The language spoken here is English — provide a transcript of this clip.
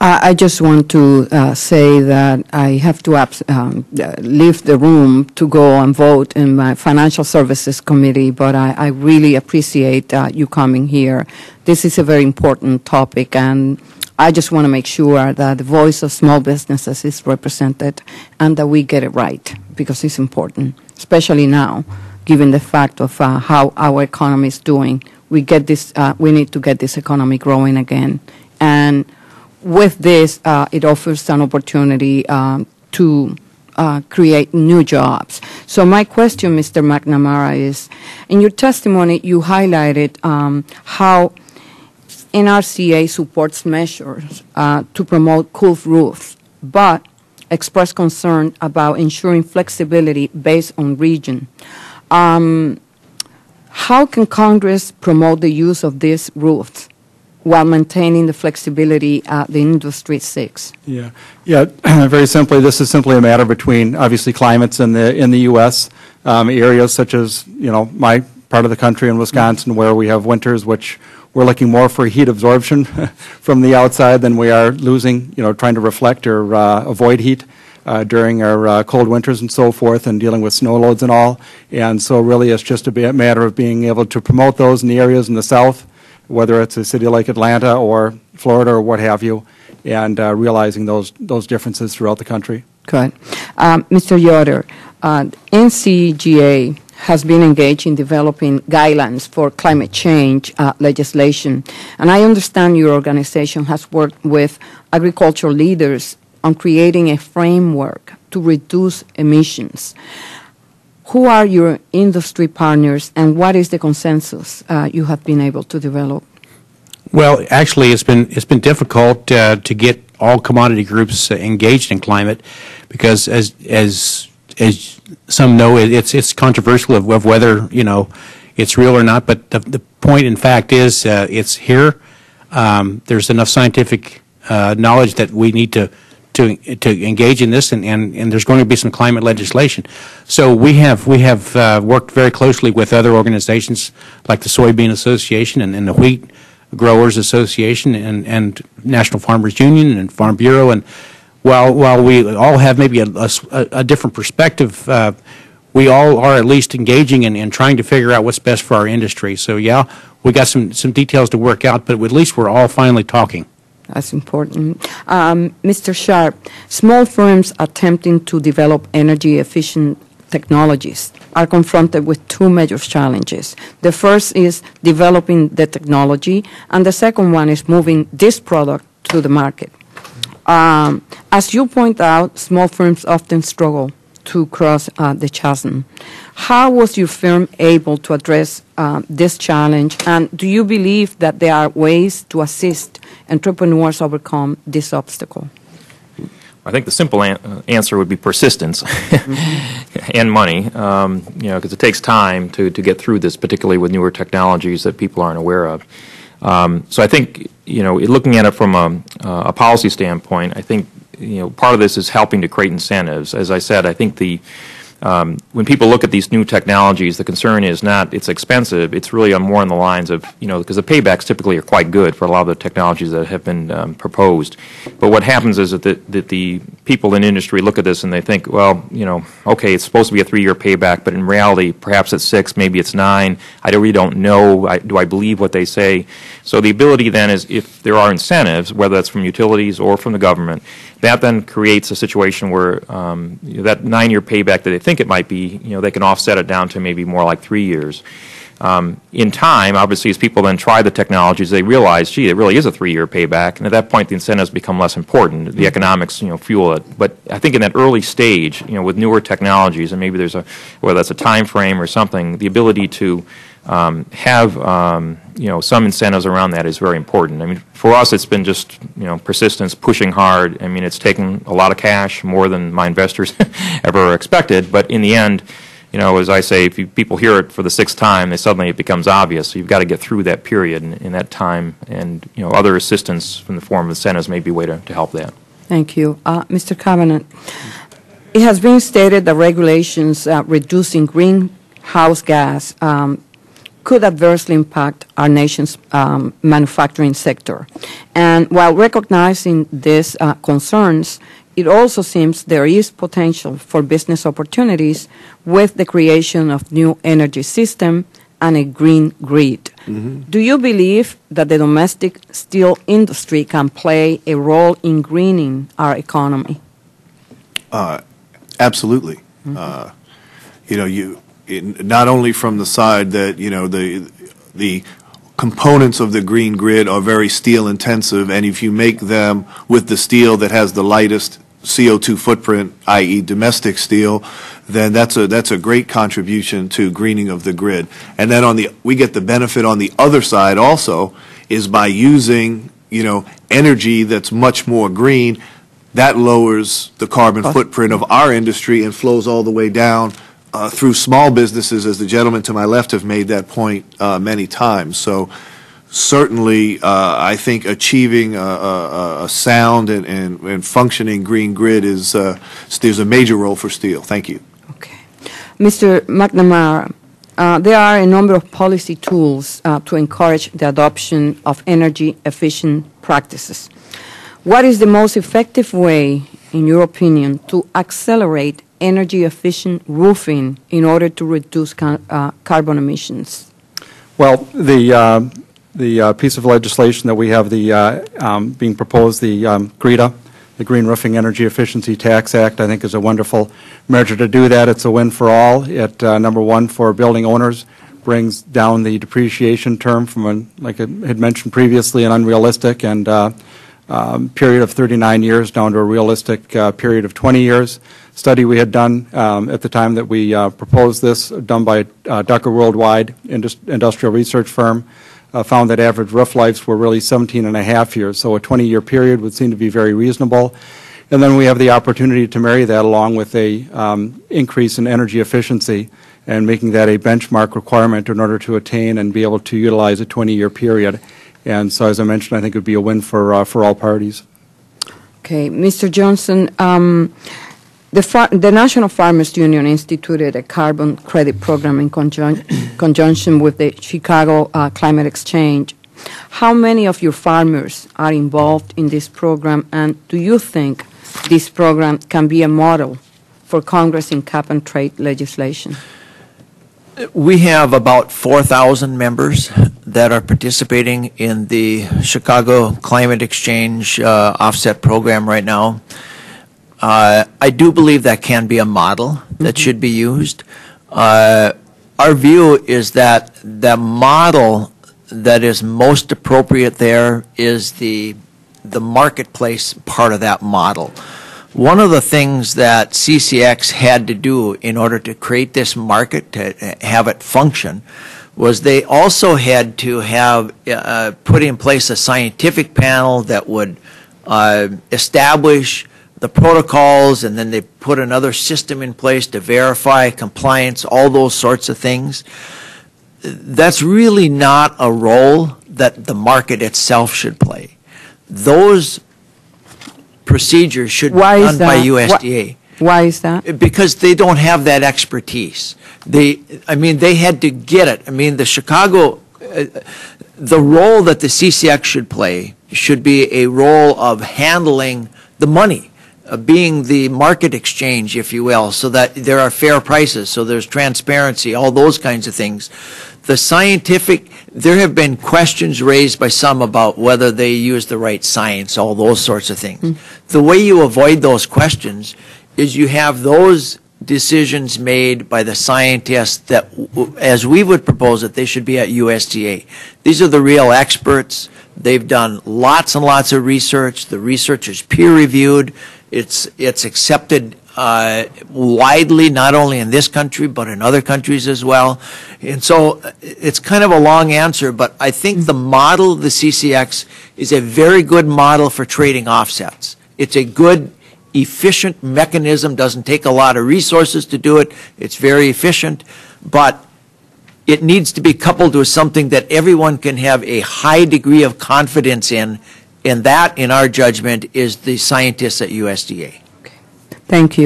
I just want to say that I have to leave the room to go and vote in my Financial Services Committee, but I really appreciate you coming here. This is a very important topic, and I just want to make sure that the voice of small businesses is represented and that we get it right, because it's important, especially now, given the fact of how our economy is doing. We need to get this economy growing again. And with this, it offers an opportunity to create new jobs. So my question, Mr. McNamara, is, in your testimony, you highlighted how NRCA supports measures to promote cool roofs, but expressed concern about ensuring flexibility based on region. How can Congress promote the use of these roofs while maintaining the flexibility the industry seeks? Yeah. Very simply, this is simply a matter between, obviously, climates in the U.S. Areas such as, my part of the country in Wisconsin, where we have winters which we're looking more for heat absorption from the outside than we are losing, trying to reflect or avoid heat during our cold winters and so forth, and dealing with snow loads and all. And so really it's just a matter of being able to promote those in the areas in the south, whether it's a city like Atlanta or Florida or what have you, and realizing those differences throughout the country. Good. Mr. Yoder, NCGA has been engaged in developing guidelines for climate change legislation, and I understand your organization has worked with agricultural leaders on creating a framework to reduce emissions. Who are your industry partners, and what is the consensus you have been able to develop? Well, actually, it's been difficult to get all commodity groups engaged in climate, because as some know, it's controversial of whether it's real or not. But the point, in fact, is it's here. There's enough scientific knowledge that we need to engage in this, and there's going to be some climate legislation. So we have worked very closely with other organizations like the Soybean Association and the Wheat Growers Association and National Farmers Union and Farm Bureau. And while we all have maybe a different perspective, we all are at least engaging in trying to figure out what's best for our industry. So yeah, we got some details to work out, but at least we're all finally talking. That's important. Mr. Sharp, small firms attempting to develop energy-efficient technologies are confronted with two major challenges. The first is developing the technology, and the second one is moving this product to the market. As you point out, small firms often struggle to cross the chasm. How was your firm able to address this challenge, and do you believe that there are ways to assist entrepreneurs overcome this obstacle? I think the simple answer would be persistence and money, because it takes time to get through this, particularly with newer technologies that people aren't aware of. So I think, looking at it from a policy standpoint, I think, part of this is helping to create incentives. As I said, I think when people look at these new technologies, the concern is not it's expensive. It's really more on the lines of, because the paybacks typically are quite good for a lot of the technologies that have been proposed. But what happens is that the people in industry look at this and they think, well, okay, it's supposed to be a 3-year payback, but in reality, perhaps it's 6, maybe it's 9. I really don't know. Do I believe what they say? So the ability then is, if there are incentives, whether that's from utilities or from the government, that then creates a situation where that 9-year payback that they think it might be, they can offset it down to maybe more like 3 years. In time, obviously, as people then try the technologies, they realize, gee, it really is a 3-year payback, and at that point, the incentives become less important. The economics, fuel it. But I think in that early stage, with newer technologies, and maybe there's whether that's a time frame or something, the ability to have some incentives around that is very important. I mean, for us, it's been just persistence, pushing hard. I mean, it's taken a lot of cash, more than my investors ever expected. But in the end, as I say, if people hear it for the 6th time, it becomes obvious. So you've got to get through that period in that time, and other assistance from the form of incentives may be a way to help that. Thank you, Mr. Covenant. It has been stated that regulations reducing greenhouse gas could adversely impact our nation's manufacturing sector. And while recognizing these concerns, it also seems there is potential for business opportunities with the creation of new energy system and a green grid. Do you believe that the domestic steel industry can play a role in greening our economy? Absolutely. Not only from the side that, the components of the green grid are very steel intensive, and if you make them with the steel that has the lightest CO2 footprint, i.e. domestic steel, then that's a great contribution to greening of the grid. And then we get the benefit on the other side also is by using, energy that's much more green, that lowers the carbon footprint of our industry and flows all the way down through small businesses, as the gentleman to my left have made that point many times. So certainly, I think achieving a sound and functioning green grid there's a major role for steel. Thank you. Okay. Mr. McNamara, there are a number of policy tools to encourage the adoption of energy-efficient practices. What is the most effective way, in your opinion, to accelerate energy-efficient roofing in order to reduce carbon emissions? Well, the piece of legislation that we have being proposed, the GRETA, the Green Roofing Energy Efficiency Tax Act, I think is a wonderful measure to do that. It's a win for all. It, number one, for building owners, brings down the depreciation term from, like I had mentioned previously, an unrealistic and period of 39 years down to a realistic period of 20 years. Study we had done at the time that we proposed this, done by Ducker Worldwide industrial research firm, found that average roof lives were really 17 and a half years, so a 20-year period would seem to be very reasonable. And then we have the opportunity to marry that along with a increase in energy efficiency and making that a benchmark requirement in order to attain and be able to utilize a 20-year period. And so, as I mentioned, I think it would be a win for all parties. Okay, Mr. Johnson, the National Farmers Union instituted a carbon credit program in conjunction with the Chicago Climate Exchange. How many of your farmers are involved in this program, and do you think this program can be a model for Congress in cap-and-trade legislation? We have about 4,000 members that are participating in the Chicago Climate Exchange offset program right now. I do believe that can be a model that should be used. Our view is that the model that is most appropriate there is the marketplace part of that model. One of the things that CCX had to do in order to create this market, to have it function, was they also had to have put in place a scientific panel that would establish the protocols, and then they put another system in place to verify compliance, all those sorts of things. That's really not a role that the market itself should play. Those procedures should be done by USDA. Why is that? Because they don't have that expertise. They had to get it. The role that the CCX should play should be a role of handling the money, being the market exchange, if you will, so that there are fair prices, so there's transparency, all those kinds of things. There have been questions raised by some about whether they use the right science, all those sorts of things. The way you avoid those questions is you have those decisions made by the scientists that, as we would propose it, they should be at USDA. These are the real experts. They've done lots and lots of research. The research is peer-reviewed. It's accepted widely, not only in this country, but in other countries as well. And so it's kind of a long answer, but I think the model of the CCX is a very good model for trading offsets. It's a good, efficient mechanism, doesn't take a lot of resources to do it. It's very efficient, but it needs to be coupled with something that everyone can have a high degree of confidence in, and that, in our judgment, is the scientists at USDA. Okay. Thank you.